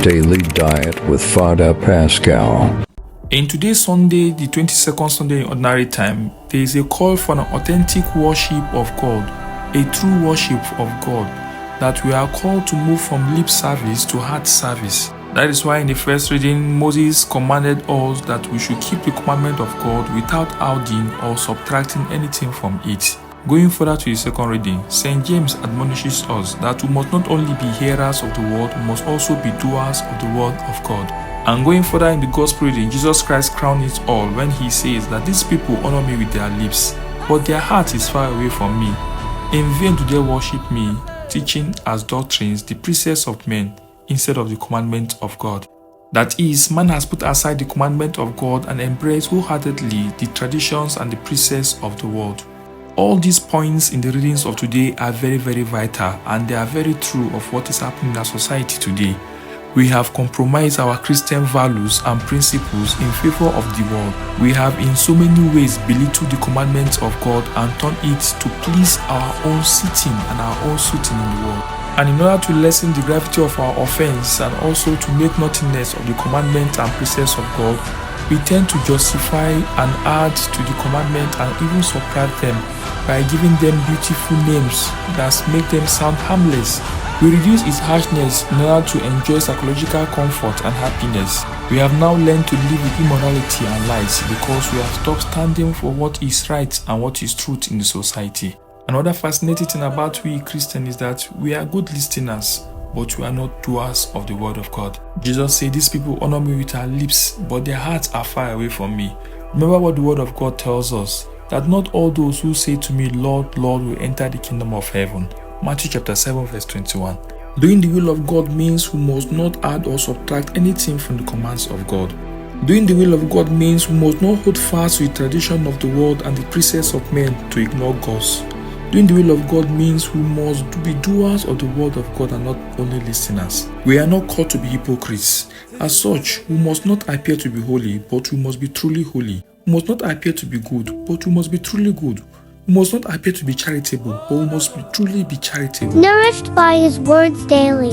Daily Diet with Father Pascal. In today's Sunday, the 22nd Sunday in Ordinary Time, there is a call for an authentic worship of God, a true worship of God, that we are called to move from lip service to heart service. That is why in the first reading, Moses commanded us that we should keep the commandment of God without adding or subtracting anything from it. Going further to the second reading, St. James admonishes us that we must not only be hearers of the word, we must also be doers of the word of God. And going further in the gospel reading, Jesus Christ crowned it all when he says that these people honor me with their lips, but their heart is far away from me. In vain do they worship me, teaching as doctrines the precepts of men instead of the commandment of God. That is, man has put aside the commandment of God and embraced wholeheartedly the traditions and the precepts of the world. All these points in the readings of today are very, very vital, and they are very true of what is happening in our society today. We have compromised our Christian values and principles in favor of the world. We have in so many ways belittled the commandments of God and turned it to please our own sitting and our own suiting in the world. And in order to lessen the gravity of our offense and also to make nothingness of the commandments and precepts of God, we tend to justify and add to the commandment and even subtract them by giving them beautiful names that make them sound harmless. We reduce its harshness in order to enjoy psychological comfort and happiness. We have now learned to live with immorality and lies because we have stopped standing for what is right and what is truth in the society. Another fascinating thing about we Christians is that we are good listeners, but we are not doers of the word of God. Jesus said, these people honor me with their lips, but their hearts are far away from me. Remember what the word of God tells us, that not all those who say to me, Lord, Lord, will enter the kingdom of heaven. Matthew chapter 7 verse 21. Doing the will of God means we must not add or subtract anything from the commands of God. Doing the will of God means we must not hold fast with the tradition of the world and the precepts of men to ignore God's. Doing the will of God means we must be doers of the word of God and not only listeners. We are not called to be hypocrites. As such, we must not appear to be holy, but we must be truly holy. We must not appear to be good, but we must be truly good. We must not appear to be charitable, but we must truly be charitable. Nourished by His words daily.